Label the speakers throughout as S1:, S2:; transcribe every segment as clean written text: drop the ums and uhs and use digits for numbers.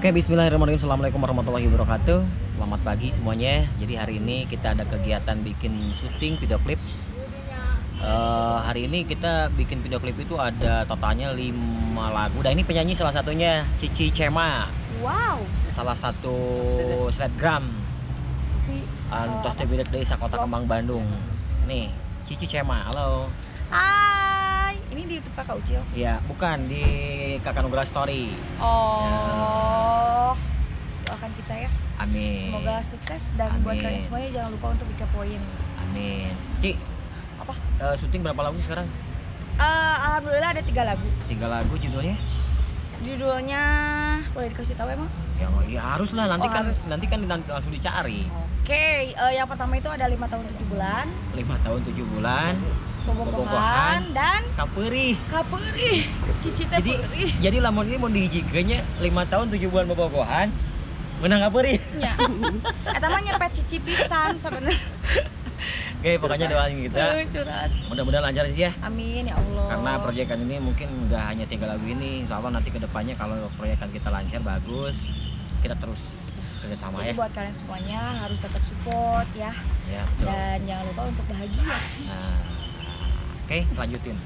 S1: Oke, bismillahirrahmanirrahim. Assalamualaikum warahmatullahi wabarakatuh. Selamat pagi semuanya. Jadi hari ini kita ada kegiatan bikin syuting video klip. Hari ini kita bikin video klip itu ada totalnya 5 lagu. Dan ini penyanyi salah satunya Cici Cema.
S2: Wow.
S1: Salah satu selebgram Antos Tebirek dari Kota Kembang Bandung. Nih, Cici Cema. Halo.
S2: Hai. Ini di YouTube Kakak Ucil?
S1: Iya, bukan di Kakak Nugra Story.
S2: Oh. Doakan kita ya.
S1: Amin.
S2: Semoga sukses dan buat kalian semuanya jangan lupa untuk dikepoin.
S1: Amin. Ci,
S2: apa?
S1: Syuting berapa lagu sekarang?
S2: Alhamdulillah ada 3 lagu.
S1: 3 lagu judulnya?
S2: Judulnya boleh dikasih tahu emang?
S1: Ya harus lah, nanti kan
S2: harus.
S1: nanti kan langsung dicari.
S2: Oke, yang pertama itu ada 5 tahun 7 bulan.
S1: 5 tahun 7 bulan.
S2: Bobogohan dan
S1: Kaperi.
S2: Cici teh perih.
S1: Jadi lamun ini mau dihijikeunnya 5 tahun 7 bulan bobogohan menang kaperi.
S2: Nya. Eta mah nyepet cici pisan sebenarnya.
S1: Oke, pokoknya doain kita.
S2: Curhat.
S1: Mudah-mudahan lancar sih ya.
S2: Amin ya Allah.
S1: Karena proyekan ini mungkin nggak hanya 3 lagu ini, insya Allah nanti kedepannya kalau proyekan kita lancar bagus, kita terus kerjasama ya.
S2: Jadi buat kalian semuanya harus tetap support ya.
S1: Ya, betul.
S2: Dan jangan lupa untuk bahagia.
S1: Nah, oke, lanjutin.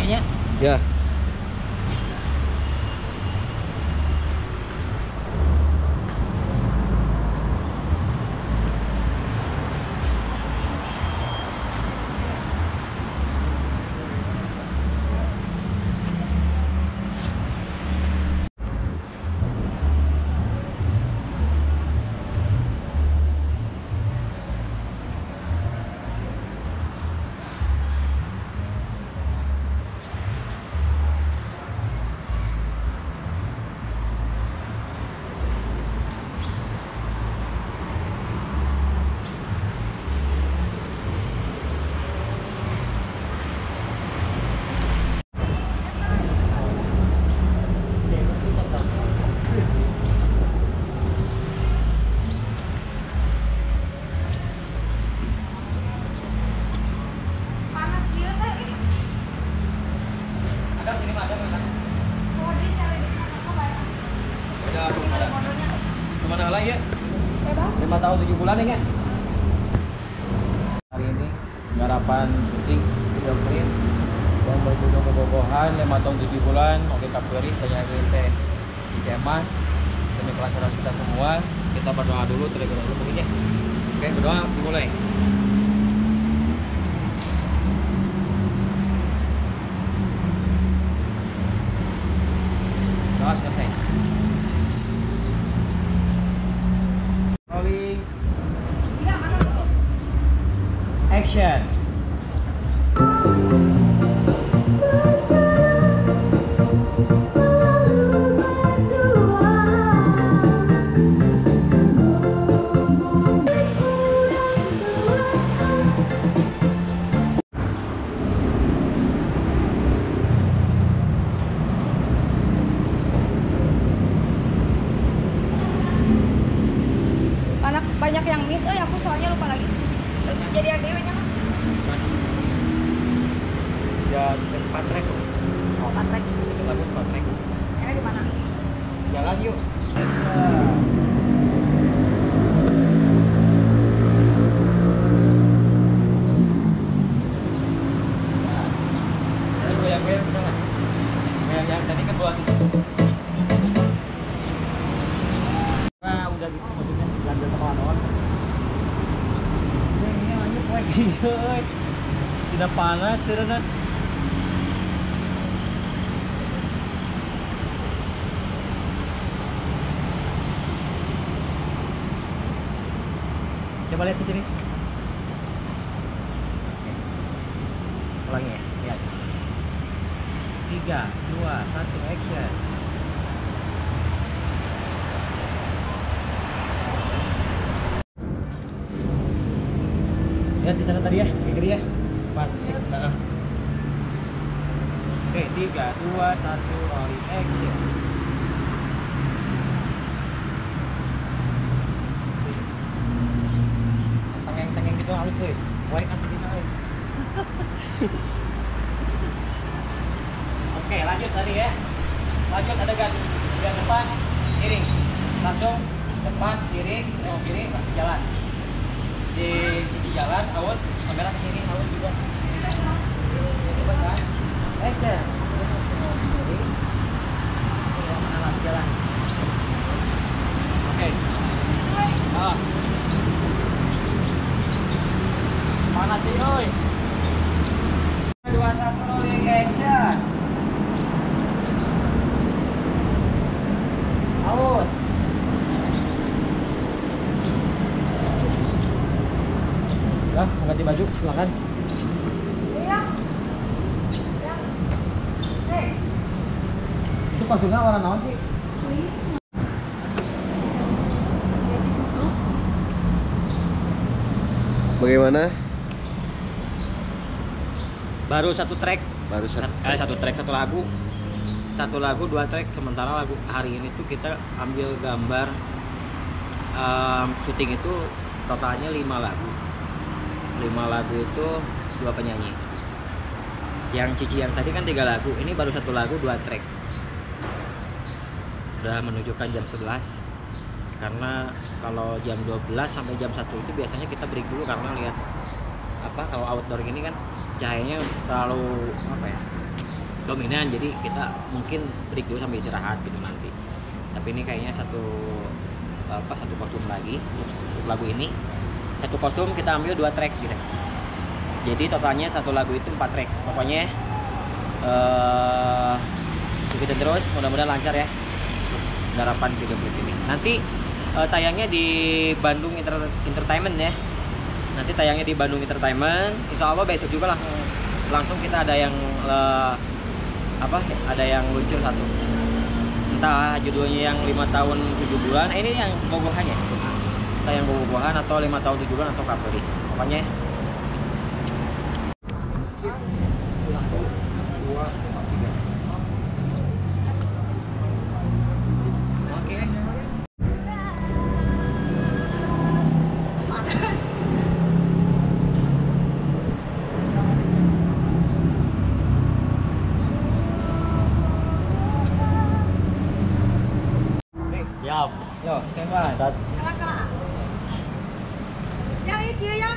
S1: Iya,
S3: Ya.
S2: Panas dia teh.
S1: ada sini mah ada mana?
S2: Oh, dia cari di mana banyak.
S1: Ada. Kemana lagi ya?
S2: Bebas.
S1: 5 tahun 7 bulan ya. Hari ini garapan syuting video klip yang berjudul Bobogohan 5 tahun 7 bulan. Oke, Kaperi penyanyi teh Cema demi kelancaran kita semua. Kita berdoa dulu terlebih dahulu mungkin ya. Oke, berdoa dimulai. Doa selesai. Rolling.
S2: Tidak mana dulu.
S1: Action.
S2: Banyak yang miss, aku soalnya lupa lagi. Jadi yang dewe nya kan?
S1: Ya, 4 track.
S2: Oh, patrek.
S1: Lagu 4 track.
S2: Ini di mana?
S1: Jalan yuk. Goyang-goyang kita nggak? Yang tadi kan buat itu. Nah, udah gitu maksudnya lanjut sama lawan. Ini lanjut lagi, guys. Tidak panas, serena. Coba lihat di sini. Ulangi ya, lihat. 3, 2, 1, action. Lihat di sana tadi ya, di kiri ya. Pasti. Oke, 3, 2, 1, rolling action. Tengeng halus tuh. Wae kan sini euy. Oke, lanjut tadi ya. Lanjut adegan depan kiri. Langsung depan kiri, tengok kiri, langsung jalan. Di sisi jalan, out, kamera ke sini, out juga. Coba kan. Action. Jalan. Oke. Ah. Mana sih, oi? 2 1 rolling action. Out. Ya, mau ganti baju, silakan.
S2: Iya. Ya. Hei.
S1: Itu kostumnya warna naon sih?
S3: Bagaimana?
S1: Baru satu track.
S3: Baru satu.
S1: Satu track, satu lagu. Satu lagu, 2 track. Sementara lagu hari ini tuh kita ambil gambar syuting itu totalnya 5 lagu. 5 lagu itu 2 penyanyi. Yang Cici yang tadi kan 3 lagu. Ini baru satu lagu, 2 track. Udah menunjukkan jam 11. Karena kalau jam 12 sampai jam 1 itu biasanya kita break dulu karena lihat apa, kalau outdoor gini kan cahayanya terlalu apa ya, dominan, jadi kita mungkin break dulu sampai istirahat gitu nanti. Tapi ini kayaknya satu kostum lagi untuk lagu ini. Satu kostum kita ambil 2 track gitu. Jadi totalnya satu lagu itu 4 track. Pokoknya ikutin terus, mudah-mudahan lancar ya garapan video klip ini. Nanti tayangnya di Bandung Entertainment ya. Nanti tayangnya di Bandung Entertainment. Insya Allah besok juga langsung kita ada yang ada yang luncur satu. Entah judulnya yang 5 tahun 7 bulan. Ini yang bobohannya. Entah yang bobohan atau 5 tahun 7 bulan atau kapuri. Pokoknya siap. Yo, standby.
S2: Yang itu ya.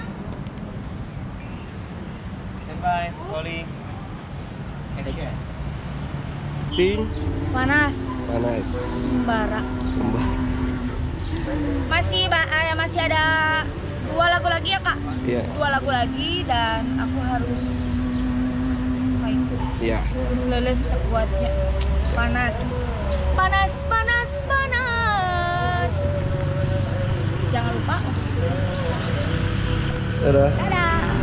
S1: Standby, rolling. Action.
S3: Ting.
S2: Panas.
S3: Panas.
S2: Bara. Masih ada 2 lagu lagi ya, Kak?
S3: Iya.
S2: 2 lagu lagi dan aku harus fight.
S3: Iya.
S2: Harus lulus terkuatnya. Panas. Panas, panas, panas. Jangan lupa untuk
S3: Dadah.
S2: dadah.